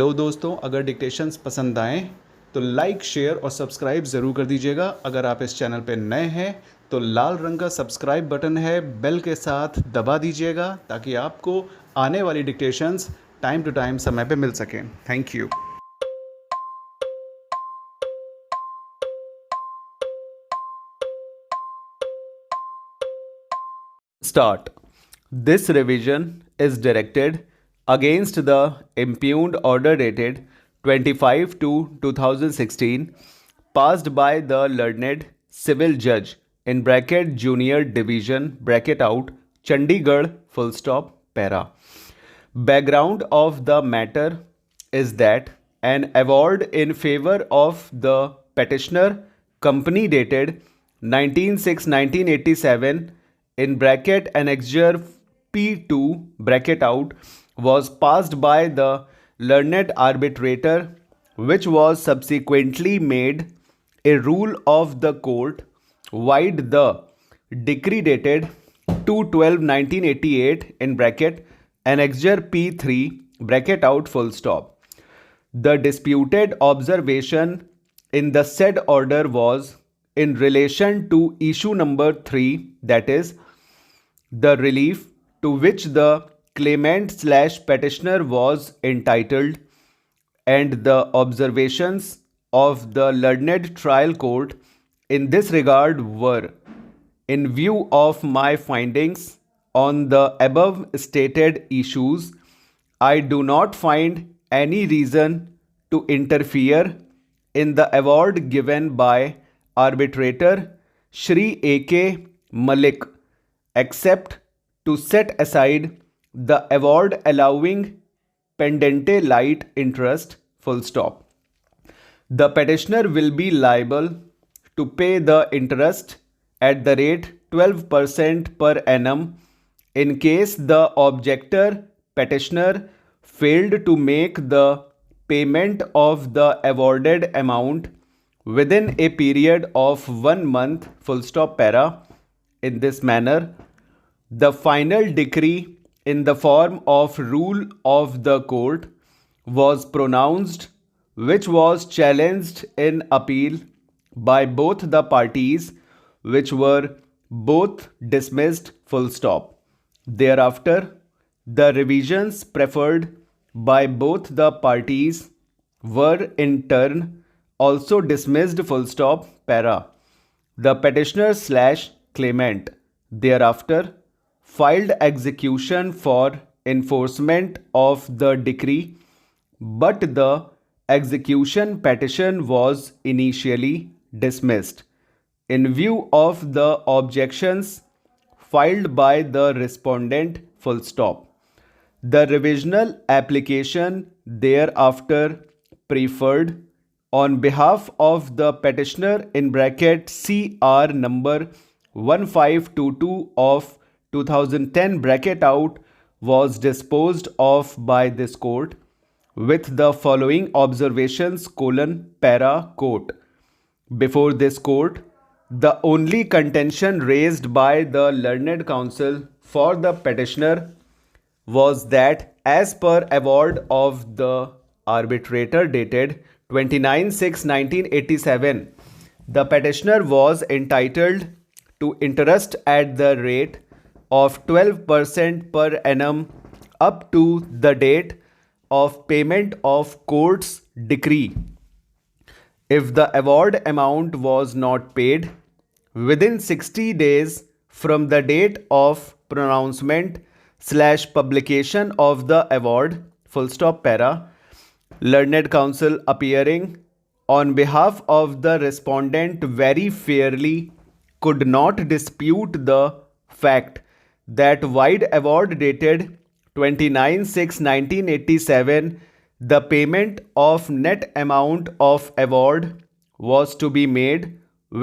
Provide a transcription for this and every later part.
Hello दोस्तों, अगर dictations पसंद आएँ तो लाइक, शेयर और सब्सक्राइब ज़रूर कर दीजिएगा। अगर आप इस चैनल पे नए हैं तो लाल रंग का सब्सक्राइब बटन है, बेल के साथ दबा दीजिएगा ताकि आपको आने वाली डिक्टेशंस टाइम टू टाइम समय पे मिल सकें। Thank you. Start. This revision is directed against the impugned order dated 25 to 2016 passed by the learned civil judge in bracket junior division bracket out Chandigarh full stop para. Background of the matter is that an award in favor of the petitioner company dated 19/6/1987 in bracket annexure P2 bracket out was passed by the learned arbitrator, which was subsequently made a rule of the court wide the decree dated 2/12/1988 in bracket annexure P3 bracket out full stop. The disputed observation in the said order was in relation to issue number 3, that is, the relief to which the claimant/petitioner was entitled, and the observations of the learned trial court in this regard were, in view of my findings on the above stated issues, I do not find any reason to interfere in the award given by arbitrator Shri A.K. Malik, except to set aside the award allowing pendente light interest full stop. The petitioner will be liable to pay the interest at the rate 12% per annum in case the objector petitioner failed to make the payment of the awarded amount within a period of 1 month full stop para. In this manner, the final decree in the form of rule of the court was pronounced, which was challenged in appeal by both the parties, which were both dismissed full stop. Thereafter, the revisions preferred by both the parties were in turn also dismissed full stop para. The petitioner/claimant thereafter filed execution for enforcement of the decree, but the execution petition was initially dismissed in view of the objections filed by the respondent full stop. The revisional application thereafter preferred on behalf of the petitioner in bracket CR number 1522 of 2010 bracket out was disposed of by this court with the following observations para court. Before this court, the only contention raised by the learned counsel for the petitioner was that as per award of the arbitrator dated 29/6/1987, the petitioner was entitled to interest at the rate of 12% per annum up to the date of payment of court's decree. If the award amount was not paid within 60 days from the date of pronouncement/publication of the award full stop para, learned counsel appearing on behalf of the respondent very fairly could not dispute the fact that wide award dated 29/6/1987, the payment of net amount of award was to be made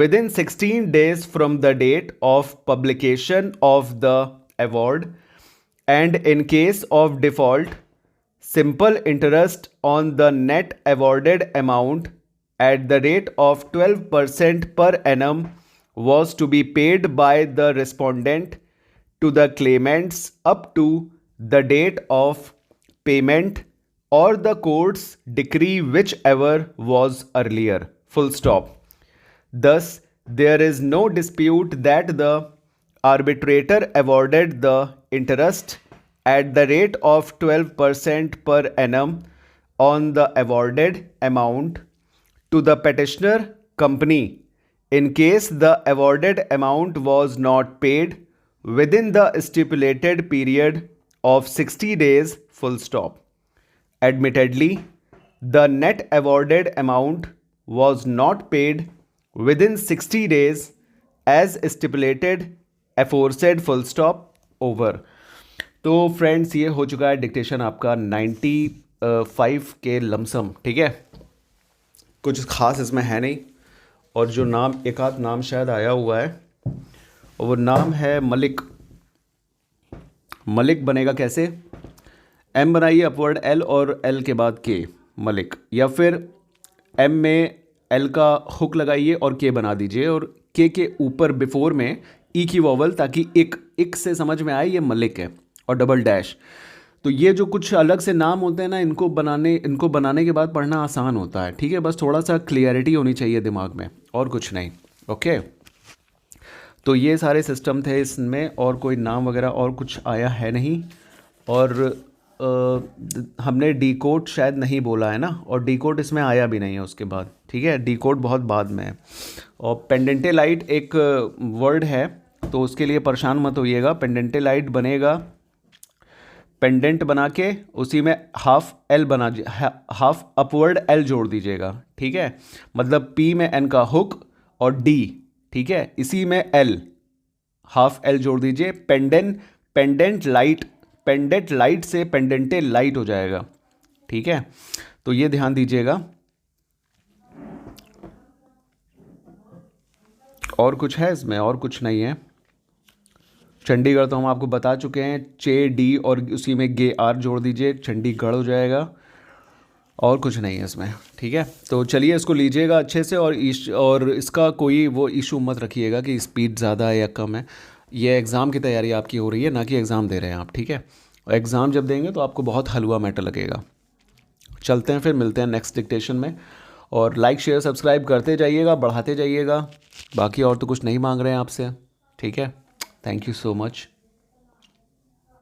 within 16 days from the date of publication of the award, and in case of default, simple interest on the net awarded amount at the rate of 12% per annum was to be paid by the respondent to the claimants up to the date of payment or the court's decree whichever was earlier, full stop. Thus, there is no dispute that the arbitrator awarded the interest at the rate of 12% per annum on the awarded amount to the petitioner company in case the awarded amount was not paid within the stipulated period of 60 days, full stop. Admittedly, the net awarded amount was not paid within 60 days as stipulated aforesaid, full stop, over. तो friends ये हो चुका है dictation आपका 95 के lump sum, ठीक है। कुछ खास इसमें है नहीं, और जो नाम एक आध नाम शायद आया हुआ है, और वो नाम है मलिक। मलिक बनेगा कैसे? एम बनाइए अपवर्ड एल और एल के बाद के, मलिक, या फिर एम में एल का हुक लगाइए और के बना दीजिए, और के ऊपर बिफोर में ई की वॉवल, ताकि एक से समझ में आए ये मलिक है, और डबल डैश। तो ये जो कुछ अलग से नाम होते हैं ना, इनको बनाने के बाद पढ़ना आसान होता है, ठीक है। बस थोड़ा सा क्लियरिटी होनी चाहिए दिमाग में, और कुछ नहीं, ओके। तो ये सारे सिस्टम थे इसमें, और कोई नाम वगैरह और कुछ आया है नहीं। और हमने डी कोड शायद नहीं बोला है ना, और डी कोड इसमें आया भी नहीं है उसके बाद, ठीक है। डी कोड बहुत बाद में है। और पेंडेंटे लाइट एक वर्ड है, तो उसके लिए परेशान मत होइएगा। पेंडेंटे लाइट बनेगा, पेंडेंट बना के उसी में हाफ अपवर्ड एल जोड़ दीजिएगा, ठीक है। मतलब पी में एन का हुक और डी, ठीक है, इसी में एल, हाफ एल जोड़ दीजिए। पेंडेंट लाइट से पेंडेंटे लाइट हो जाएगा, ठीक है। तो ये ध्यान दीजिएगा। और कुछ है इसमें? और कुछ नहीं है। चंडीगढ़ तो हम आपको बता चुके हैं, चे डी और उसी में गे आर जोड़ दीजिए, चंडीगढ़ हो जाएगा। और कुछ नहीं है इसमें, ठीक है। तो चलिए इसको लीजिएगा अच्छे से, और इसका कोई वो इशू मत रखिएगा कि स्पीड ज़्यादा है या कम है। ये एग्ज़ाम की तैयारी आपकी हो रही है, ना कि एग्ज़ाम दे रहे हैं आप, ठीक है। और एग्ज़ाम जब देंगे तो आपको बहुत हलवा मैटर लगेगा। चलते हैं, फिर मिलते हैं नेक्स्ट डिक्टेशन में। और लाइक शेयर सब्सक्राइब करते जाइएगा, बढ़ाते जाइएगा। बाकी और तो कुछ नहीं मांग रहे हैं आपसे, ठीक है। Thank you so much.